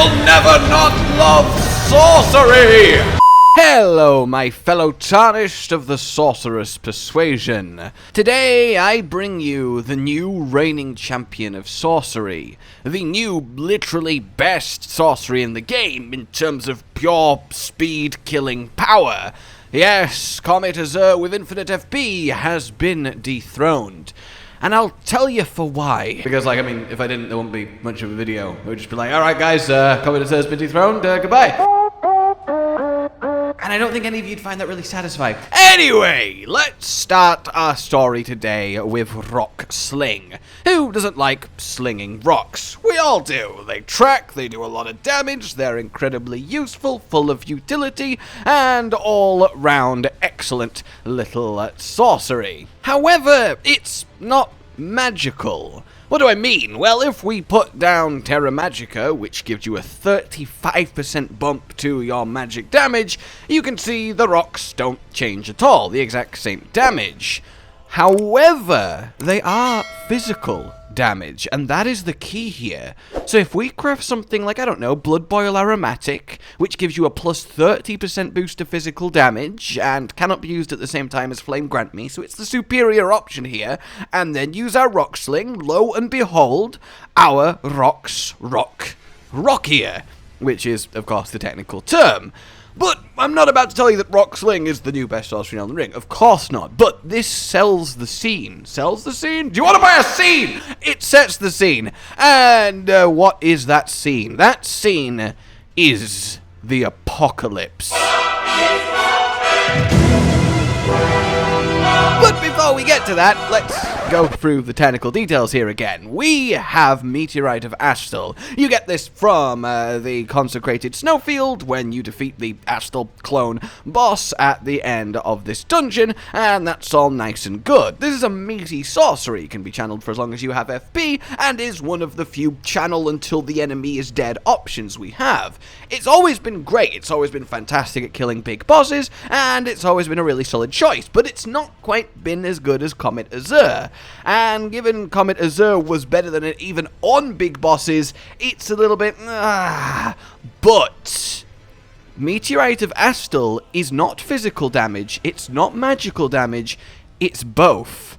will never not love sorcery! Hello, my fellow tarnished of the sorceress persuasion. Today, I bring you the new reigning champion of sorcery. The new, literally best sorcery in the game in terms of pure speed-killing power. Yes, Comet Azur with infinite FP has been dethroned. And I'll tell you for why. Because, if I didn't, there wouldn't be much of a video. It would just be like, alright guys, Comet Azur's been dethroned, goodbye. And I don't think any of you'd find that really satisfying. Anyway, let's start our story today with Rock Sling. Who doesn't like slinging rocks? We all do. They track, they do a lot of damage, they're incredibly useful, full of utility, and all-round excellent little sorcery. However, it's not magical. What do I mean? Well, if we put down Terra Magica, which gives you a 35% bump to your magic damage, you can see the rocks don't change at all, the exact same damage. However, they are physical damage, and that is the key here. So if we craft something like, I don't know, Blood Boil Aromatic, which gives you a plus 30% boost to physical damage, and cannot be used at the same time as Flame Grant Me, so it's the superior option here, and then use our Rock Sling, lo and behold, our rocks rock rockier, which is, of course, the technical term. But I'm not about to tell you that Rock Sling is the new best sorcery in Elden Ring. Of course not. But this sells the scene. Sells the scene? Do you want to buy a scene? It sets the scene. And what is that scene? That scene is the apocalypse. But before we get to that, let's go through the technical details here again. We have Meteorite of Astel. You get this from the consecrated snowfield when you defeat the Astel clone boss at the end of this dungeon, and that's all nice and good. This is a meaty sorcery, can be channeled for as long as you have FP, and is one of the few channel until the enemy is dead options we have. It's always been great, it's always been fantastic at killing big bosses, and it's always been a really solid choice, but it's not quite been as good as Comet Azur. And given Comet Azur was better than it even on big bosses, it's a little bit... But Meteorite of Astel is not physical damage, it's not magical damage, it's both.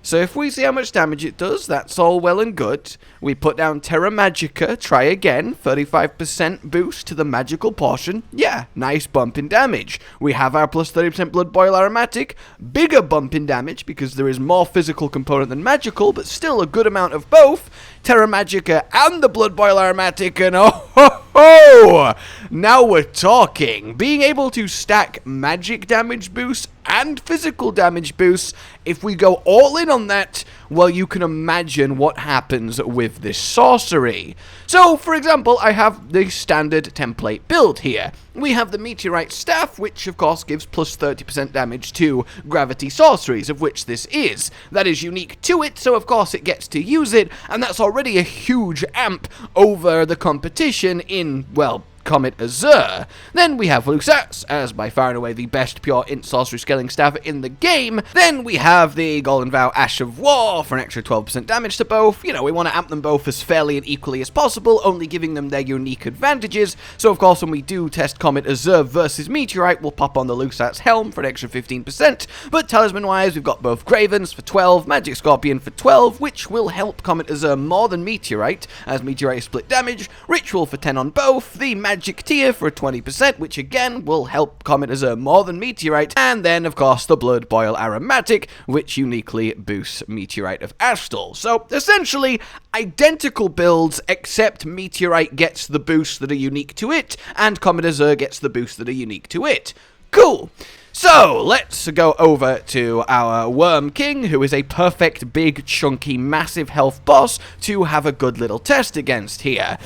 So if we see how much damage it does, that's all well and good. We put down Terra Magica, try again, 35% boost to the magical portion. Yeah, nice bump in damage. We have our plus 30% Blood Boil Aromatic, bigger bump in damage because there is more physical component than magical, but still a good amount of both. Terra Magica and the Blood Boil Aromatic, and oh ho ho! Now we're talking. Being able to stack magic damage boosts and physical damage boosts, if we go all in on that, well, you can imagine what happens with this sorcery. So, for example, I have the standard template build here. We have the Meteorite Staff, which of course gives plus 30% damage to gravity sorceries, of which this is. That is unique to it, so of course it gets to use it, and that's already a huge amp over the competition in, well, Comet Azur. Then we have Lusatz, as by far and away the best pure int sorcery scaling staff in the game. Then we have the Golden Vow Ash of War for an extra 12% damage to both. You know, we want to amp them both as fairly and equally as possible, only giving them their unique advantages. So of course when we do test Comet Azur versus Meteorite, we'll pop on the Lusatz Helm for an extra 15%. But talisman wise, we've got both Gravens for 12, Magic Scorpion for 12, which will help Comet Azur more than Meteorite, as Meteorite is split damage, Ritual for 10 on both, the Magic Tier for 20%, which again will help Comet Azur more than Meteorite, and then of course the Blood Boil Aromatic, which uniquely boosts Meteorite of Astel. So essentially identical builds, except Meteorite gets the boosts that are unique to it, and Comet Azur gets the boosts that are unique to it. Cool! So, let's go over to our Worm King, who is a perfect, big, chunky, massive health boss to have a good little test against here.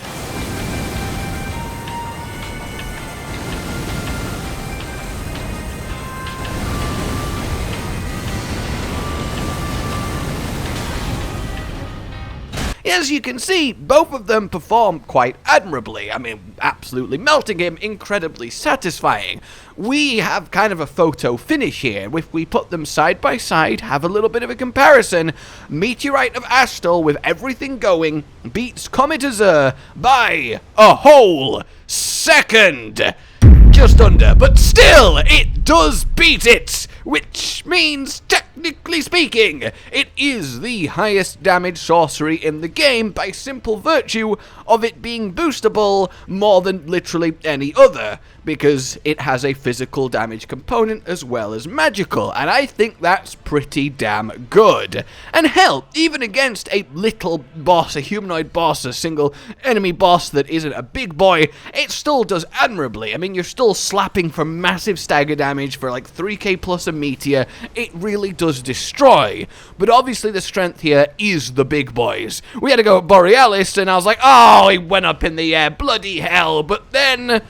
As you can see, both of them perform quite admirably. I mean, absolutely melting him, incredibly satisfying. We have kind of a photo finish here. If we put them side by side, have a little bit of a comparison, Meteorite of Astel, with everything going, beats Comet Azur by a whole second. Just under, but still, it does beat it, which means, technically speaking, it is the highest damage sorcery in the game by simple virtue of it being boostable more than literally any other, because it has a physical damage component as well as magical, and I think that's pretty damn good. And hell, even against a little boss, a humanoid boss, a single enemy boss that isn't a big boy, it still does admirably. I mean, you're still slapping for massive stagger damage for like 3k plus a meteor. It really does destroy. But obviously the strength here is the big boys. We had to go with Borealis, and I was like, oh, he went up in the air, bloody hell. But then...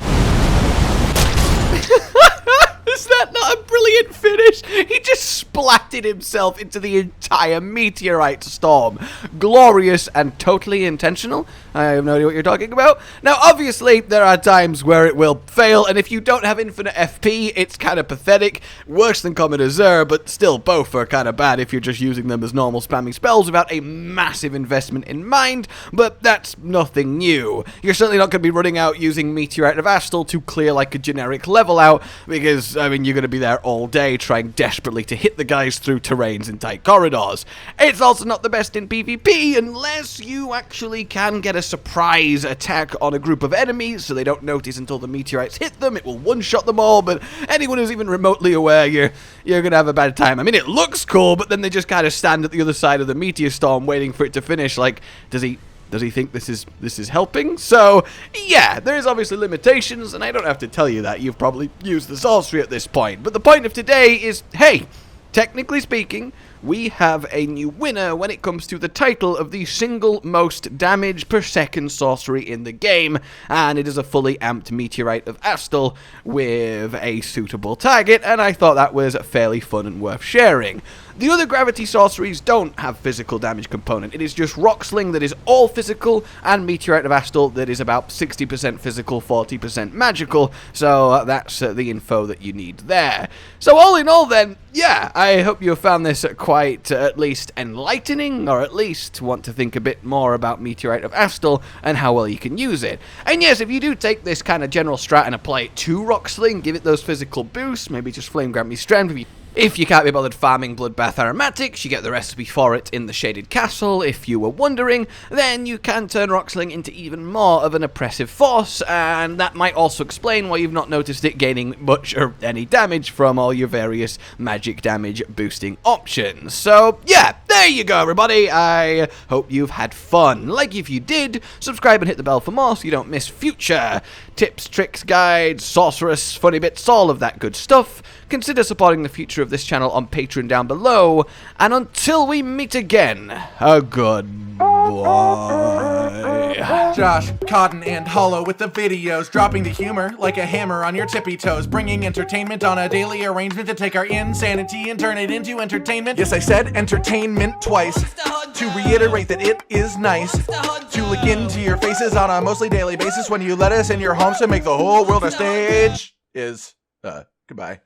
Is that not a brilliant finish? He just splatted himself into the entire meteorite storm. Glorious and totally intentional. I have no idea what you're talking about. Now, obviously, there are times where it will fail, and if you don't have infinite FP, it's kind of pathetic. Worse than Comet Azur, but still, both are kind of bad if you're just using them as normal spamming spells without a massive investment in mind, but that's nothing new. You're certainly not going to be running out using Meteorite of Astel to clear like a generic level out, because, I mean, you're going to be there all day trying desperately to hit the guys through terrains and tight corridors. It's also not the best in PvP unless you actually can get a surprise attack on a group of enemies so they don't notice until the meteorites hit them. It will one-shot them all, but anyone who's even remotely aware, you're going to have a bad time. I mean, it looks cool, but then they just kind of stand at the other side of the meteor storm waiting for it to finish. Like, does he think this is helping? So, yeah, there is obviously limitations, and I don't have to tell you that. You've probably used the sorcery at this point. But the point of today is, hey, technically speaking, we have a new winner when it comes to the title of the single most damage per second sorcery in the game, and it is a fully amped Meteorite of Astel with a suitable target, and I thought that was fairly fun and worth sharing. The other gravity sorceries don't have physical damage component. It is just Rock Sling that is all physical, and Meteorite of Astel that is about 60% physical, 40% magical, so that's the info that you need there. So all in all then, yeah, I hope you found this quite at least enlightening, or at least want to think a bit more about Meteorite of Astel and how well you can use it. And yes, if you do take this kind of general strat and apply it to Rock Sling, give it those physical boosts, maybe just Flame Grant Me Strength. If you can't be bothered farming Bloodbath Aromatics, you get the recipe for it in the Shaded Castle. If you were wondering, then you can turn Rock Sling into even more of an oppressive force, and that might also explain why you've not noticed it gaining much or any damage from all your various magic damage boosting options. So, yeah, there you go, everybody. I hope you've had fun. Like if you did, subscribe and hit the bell for more so you don't miss future tips, tricks, guides, sorceress, funny bits, all of that good stuff. Consider supporting the future of this channel on Patreon down below, and until we meet again, a goodbye. Josh, Cotton, and Hollow with the videos, dropping the humor like a hammer on your tippy toes, bringing entertainment on a daily arrangement to take our insanity and turn it into entertainment. Yes, I said entertainment twice, to reiterate that it is nice to look into your faces on a mostly daily basis when you let us in your homes to make the whole world a stage. Goodbye.